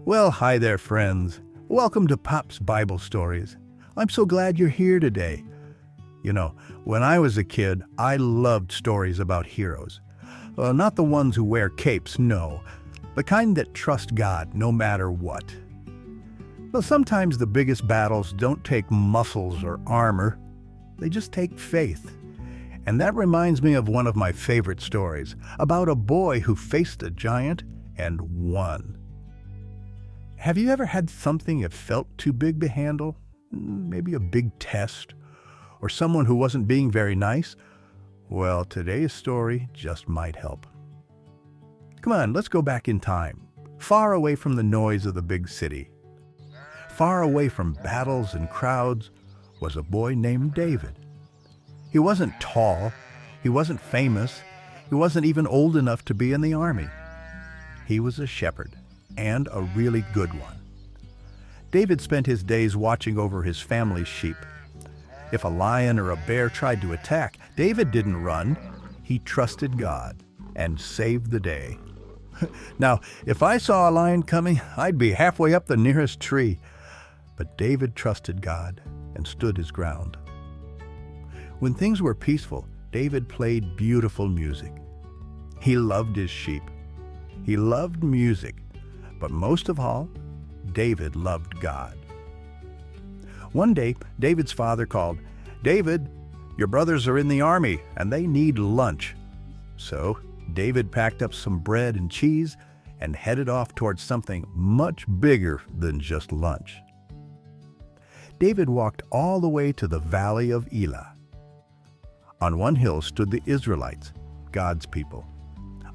Well, hi there, friends. Welcome to Pop's Bible Stories. I'm so glad you're here today. You know, when I was a kid, I loved stories about heroes. Well, not the ones who wear capes, no. The kind that trust God no matter what. Well, sometimes the biggest battles don't take muscles or armor. They just take faith. And that reminds me of one of my favorite stories, about a boy who faced a giant and won. Have you ever had something that felt too big to handle? Maybe a big test? Or someone who wasn't being very nice? Well, today's story just might help. Come on, let's go back in time, far away from the noise of the big city. Far away from battles and crowds was a boy named David. He wasn't tall, he wasn't famous, he wasn't even old enough to be in the army. He was a shepherd, and a really good one. David spent his days watching over his family's sheep. If a lion or a bear tried to attack, David didn't run. He trusted God and saved the day. Now, if I saw a lion coming, I'd be halfway up the nearest tree. But David trusted God and stood his ground. When things were peaceful, David played beautiful music. He loved his sheep. He loved music. But most of all, David loved God. One day, David's father called, "David, your brothers are in the army and they need lunch." So David packed up some bread and cheese and headed off towards something much bigger than just lunch. David walked all the way to the valley of Elah. On one hill stood the Israelites, God's people.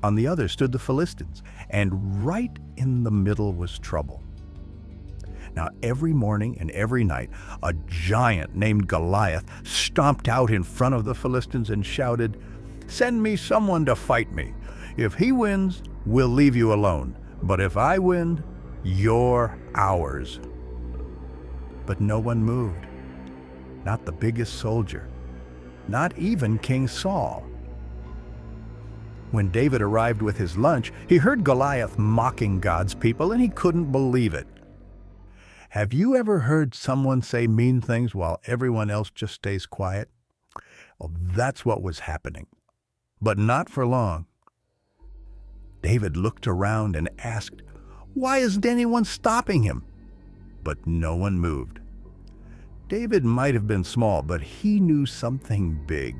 On the other stood the Philistines, and right in the middle was trouble. Now, every morning and every night, a giant named Goliath stomped out in front of the Philistines and shouted, "Send me someone to fight me. If he wins, we'll leave you alone. But if I win, you're ours." But no one moved. Not the biggest soldier. Not even King Saul. When David arrived with his lunch, he heard Goliath mocking God's people, and he couldn't believe it. Have you ever heard someone say mean things while everyone else just stays quiet? Well, that's what was happening. But not for long. David looked around and asked, "Why isn't anyone stopping him?" But no one moved. David might have been small, but he knew something big.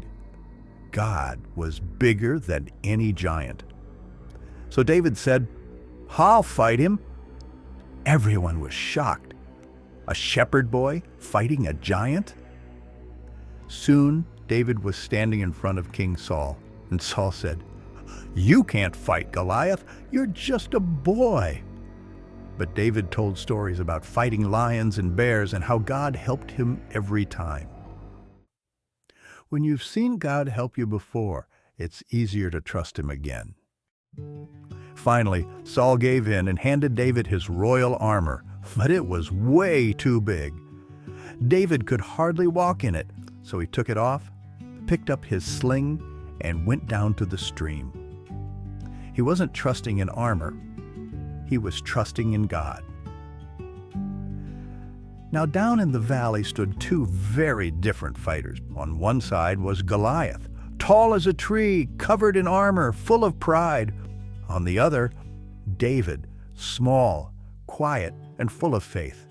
God was bigger than any giant. So David said, "I'll fight him." Everyone was shocked. A shepherd boy fighting a giant? Soon, David was standing in front of King Saul, and Saul said, "You can't fight Goliath. You're just a boy." But David told stories about fighting lions and bears and how God helped him every time. When you've seen God help you before, it's easier to trust him again. Finally, Saul gave in and handed David his royal armor, but it was way too big. David could hardly walk in it, so he took it off, picked up his sling, and went down to the stream. He wasn't trusting in armor. He was trusting in God. Now down in the valley stood two very different fighters. On one side was Goliath, tall as a tree, covered in armor, full of pride. On the other, David, small, quiet, and full of faith.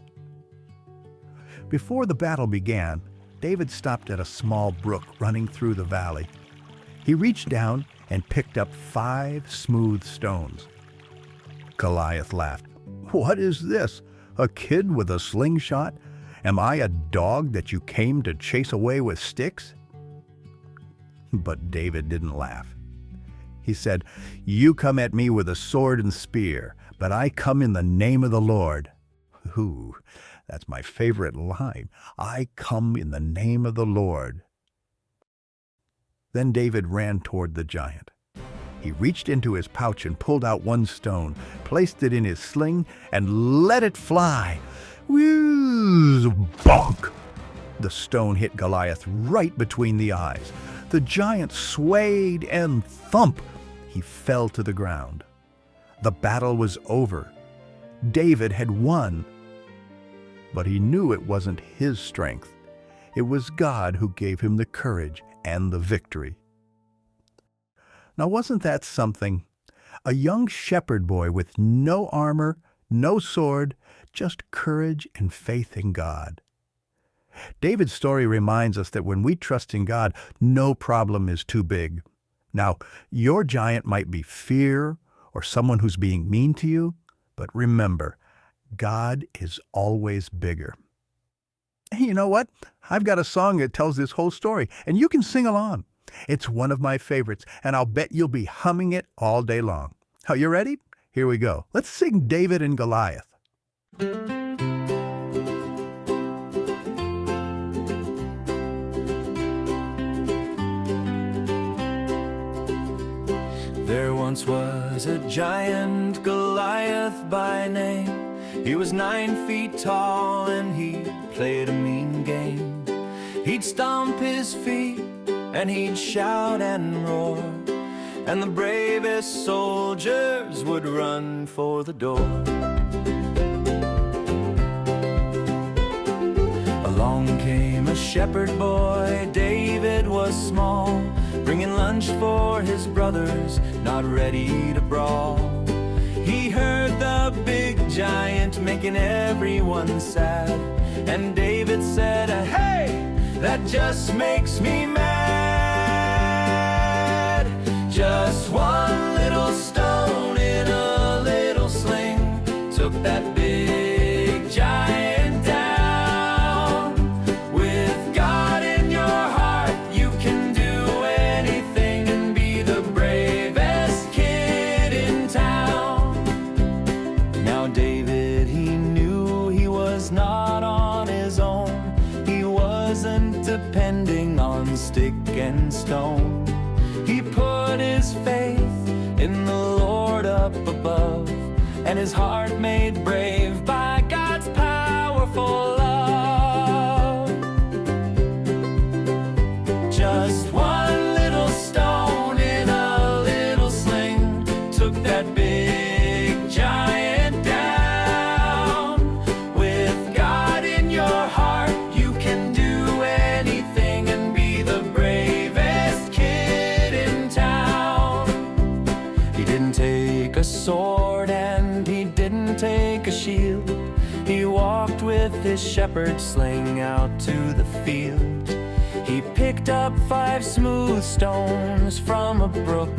Before the battle began, David stopped at a small brook running through the valley. He reached down and picked up 5 smooth stones. Goliath laughed. "What is this? A kid with a slingshot? Am I a dog that you came to chase away with sticks?" But David didn't laugh. He said, "You come at me with a sword and spear, but I come in the name of the Lord." Ooh, that's my favorite line. I come in the name of the Lord. Then David ran toward the giant. He reached into his pouch and pulled out one stone, placed it in his sling, and let it fly. Whoo! Bonk! The stone hit Goliath right between the eyes. The giant swayed and thump! He fell to the ground. The battle was over. David had won. But he knew it wasn't his strength. It was God who gave him the courage and the victory. Now, wasn't that something? A young shepherd boy with no armor, no sword, just courage and faith in God. David's story reminds us that when we trust in God, no problem is too big. Now, your giant might be fear or someone who's being mean to you, but remember, God is always bigger. Hey, you know what? I've got a song that tells this whole story, and you can sing along. It's one of my favorites, and I'll bet you'll be humming it all day long. Are you ready? Here we go. Let's sing David and Goliath. There once was a giant, Goliath by name. He was 9 feet tall and he played a mean game. He'd stomp his feet and he'd shout and roar, and the bravest soldiers would run for the door. Along came a shepherd boy, David was small, bringing lunch for his brothers, not ready to brawl. He heard the big giant making everyone sad, and David said, "Hey, that just makes me mad. Just one little stone in a little sling took that big giant down. With God in your heart, you can do anything and be the bravest kid in town." Now David, he knew he was not on his own. He wasn't depending on stick and stone. He put his faith in the Lord up above, and his heart made brave by God's powerful love. Just one little stone in a little sling took that big giant down. With God in your heart, you can do anything and be the bravest kid in town. He didn't take a sword and he didn't take a shield. He walked with his shepherd sling out to the field. He picked up 5 smooth stones from a brook,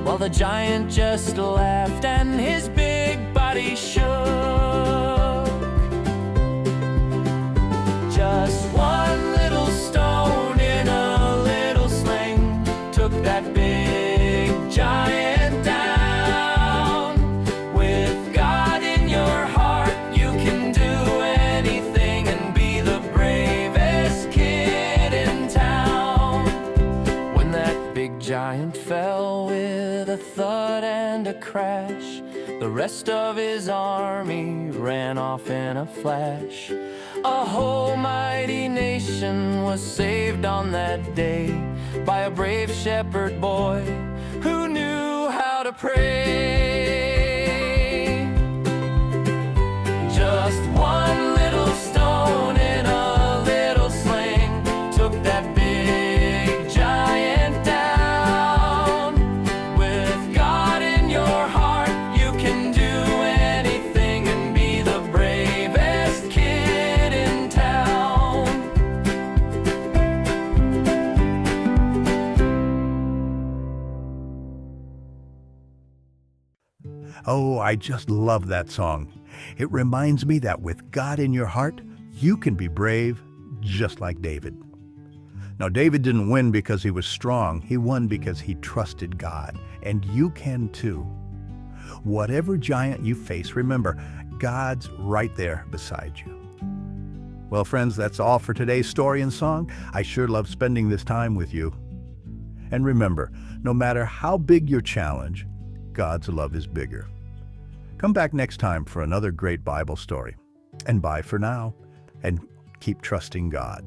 while the giant just laughed and his big body shook. Just one little stone in a little sling took that big giant down. With God in your heart, you can do anything and be the bravest kid in town. When that big giant fell with a thud and a crash, the rest of his army ran off in a flash. A whole mighty nation was saved on that day by a brave shepherd boy who knew how to pray. Just one little stone in a little sling took that big giant down. With God in your heart, you can do anything and be the bravest kid in town. Oh, I just love that song. It reminds me that with God in your heart, you can be brave, just like David. Now, David didn't win because he was strong. He won because he trusted God, and you can too. Whatever giant you face, remember, God's right there beside you. Well, friends, that's all for today's story and song. I sure love spending this time with you. And remember, no matter how big your challenge, God's love is bigger. Come back next time for another great Bible story. And bye for now, and keep trusting God.